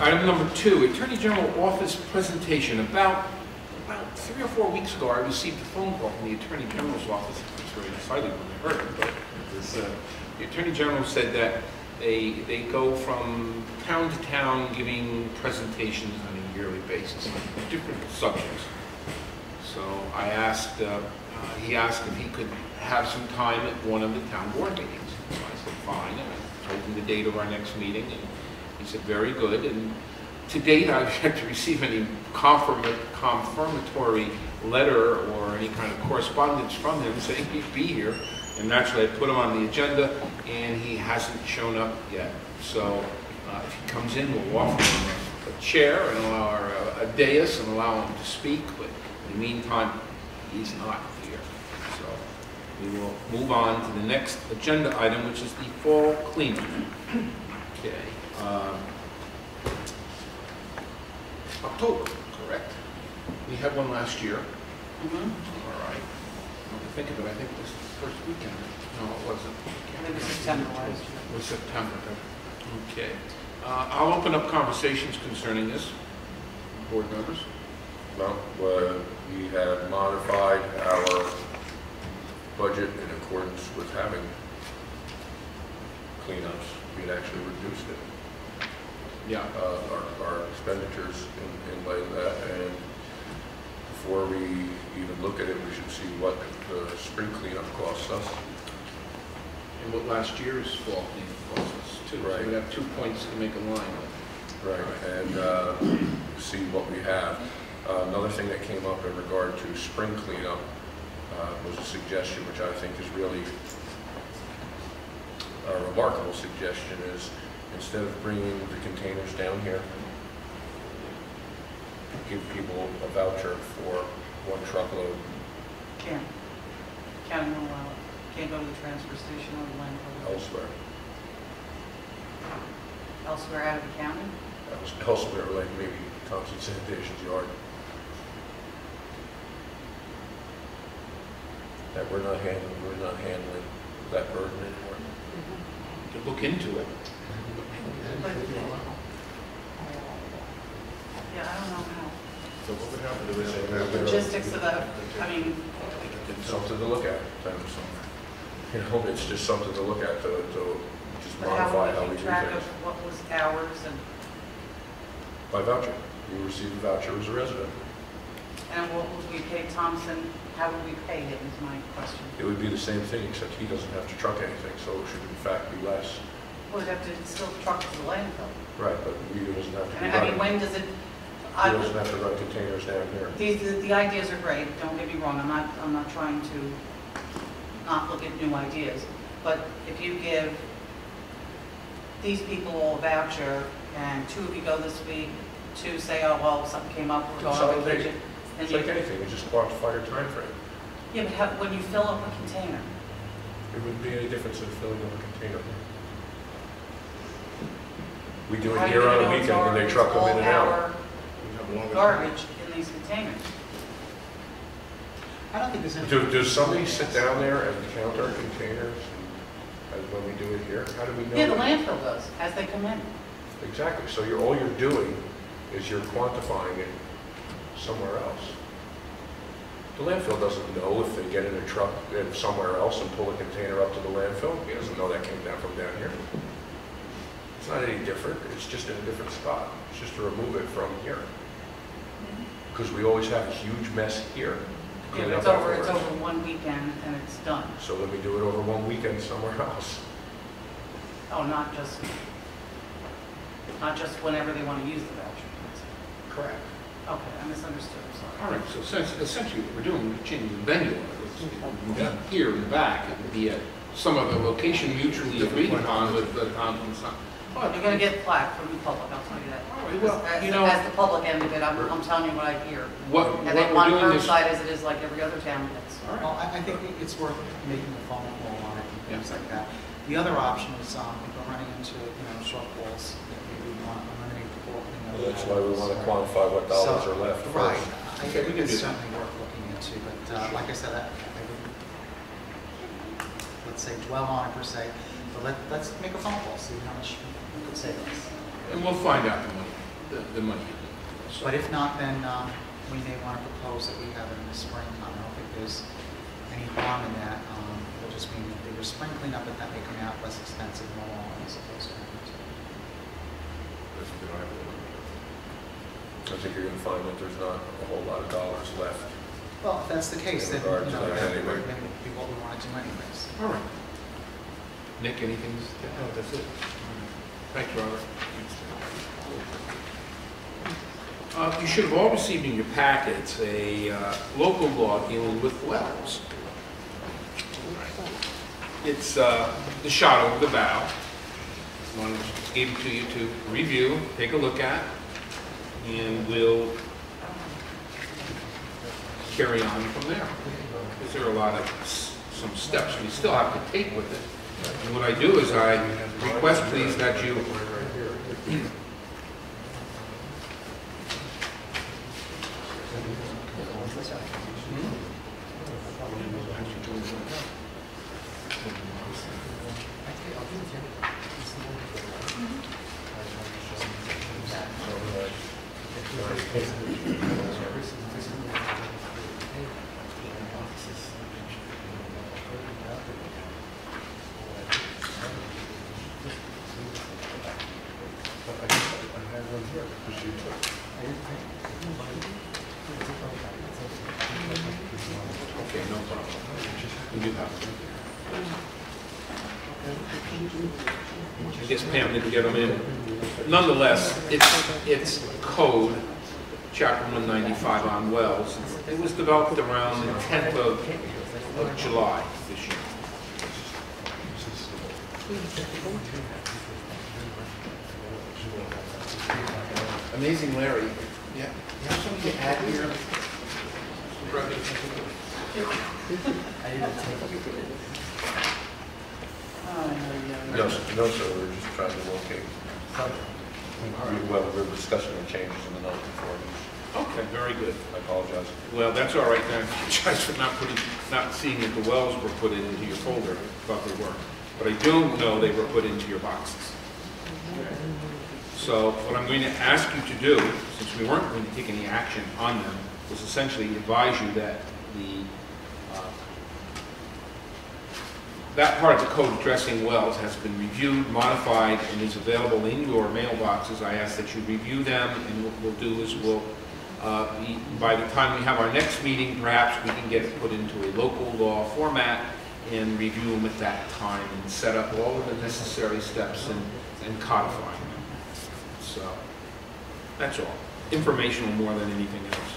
Item number 2, Attorney General Office presentation. About 3 or 4 weeks ago, I received a phone call from the Attorney General's office. I was very excited when I heard it, but it was, the Attorney General said that they go from town to town giving presentations on a yearly basis on different subjects. So I asked, he asked if he could have some time at one of the town board meetings. So I said, fine, and I told him the date of our next meeting, and he said, very good. And to date, I've yet to receive any confirmatory letter or any kind of correspondence from him saying he'd be here. And naturally, I put him on the agenda, and he hasn't shown up yet. So if he comes in, we'll offer him a chair and allow a dais and allow him to speak. But in the meantime, he's not here. So we will move on to the next agenda item, which is the fall cleanup. Okay. October, correct? We had one last year. All right. I think of it, I think it was the first weekend. No, it wasn't. It was September last year. It was September. Okay. I'll open up conversations concerning this. Board members? Well, we have modified our budget in accordance with having cleanups. We had actually reduced it. Yeah. Our expenditures in light of that, and before we even look at it, we should see what the spring cleanup costs us. And what last year's fall cleanup cost us too. Right. So we have 2 points to make a line with. Right, and see what we have. Another thing that came up in regard to spring cleanup was a suggestion, which I think is really a remarkable suggestion, is instead of bringing the containers down here, give people a voucher for 1 truckload. Can't. County won't allow it. Can't go to the transfer station or the landfill. Elsewhere. Elsewhere out of the county? Elsewhere, like maybe Thompson Sanitation's yard. That we're not handling that burden anymore. To look into it. Yeah, I don't know how. So what would happen to this? Logistics of that, I mean. It's something to look at. You know, it's just something to look at to just modify how we do keep track of things. what was hours and. By voucher. You receive a voucher as a resident. And what would we pay Thompson? How would we pay him is my question. It would be the same thing, except he doesn't have to truck anything, so it should in fact be less. Well, we'd have to still truck to the landfill. Right, but he doesn't have to be And I mean, running. when does it? He doesn't have to run containers down here. The ideas are great. Don't get me wrong. I'm not trying to not look at new ideas. But if you give these people all a voucher, and 2 of you go this week, 2 say, oh well, something came up, we're going on vacation. And It's like anything, you just quantify your time frame. Yeah, but when you fill up a container. It wouldn't be any difference in filling up a container. We do How it do you here on know a it's weekend when they truck them in and out. all our garbage in these containers. I don't think there's any. Does somebody sit down there and count our containers as when we do it here? How do we know? Yeah, the that? landfill does, as they come in. Exactly, so all you're doing is you're quantifying it somewhere else. The landfill doesn't know if they get in a truck and somewhere else and pull a container up to the landfill. He doesn't know that came down from down here. It's not any different, it's just in a different spot. It's just to remove it from here. Because we always have a huge mess here. to Yeah, clean but up it's afterwards. over 1 weekend and it's done. So then we do it over 1 weekend somewhere else. Oh, not just whenever they want to use the voucher. Correct. Okay, I misunderstood, I'm sorry. All right, so essentially what we're doing, we're changing the venue. It's here in the back, it would be at some other location mutually agreed upon with the conference. You're going to get flack from the public, I'll tell you that. Well, As, you know, as the public end of it, I'm telling you what I hear. what And they we're want doing is, curbside as it is like every other town gets. all right. Well, I think it's worth making a phone call on it and things like that. The other option is if we're running into shortfalls, maybe we want to eliminate the bulk. Well, that's why we want to quantify what dollars are left Right. first. I think it's certainly worth looking into, but like I said, I wouldn't, let's say, dwell on it per se, but let's make a phone call, see how much we could save us. And we'll find out the money. the money. So- But if not, then we may want to propose that we have it in the spring. I don't think there's any harm in that. It'll just mean that they were spring cleanup, but that may come out less expensive in the long run as opposed to. I think you're going to find that there's not a whole lot of dollars left. Well, if that's the case, In then, regard to you know, that that anyway. would be what we want to do anyways. All right. Nick, anything? No, that's it. Thanks, Robert. You should have all received in your packets a local law dealing with wells. It's the shot over the bow. One gave it to you to review, take a look at, and we'll carry on from there. Because there are a lot of some steps we still have to take with it. And what I do is I request, please, that you Okay, no problem. We do have them. I guess Pam didn't get them in. But nonetheless, it's code, chapter 195 on wells. It was developed around the 10th of July this year. Amazing, Larry. Yeah. You have something to add here? No, sir, we're just trying to locate. Well, we're discussing the changes in the non-conforming. Okay, very good. I apologize. Well, that's all right then. I apologize for not seeing that the wells were put into your folder. Thought they weren't. But I do know they were put into your boxes. So what I'm going to ask you to do, since we weren't going to take any action on them, was essentially advise you that that part of the code addressing wells has been reviewed, modified, and is available in your mailboxes. I ask that you review them, and what we'll do is by the time we have our next meeting, perhaps we can get it put into a local law format and review them at that time and set up all of the necessary steps and codify them. So that's all. Informational more than anything else.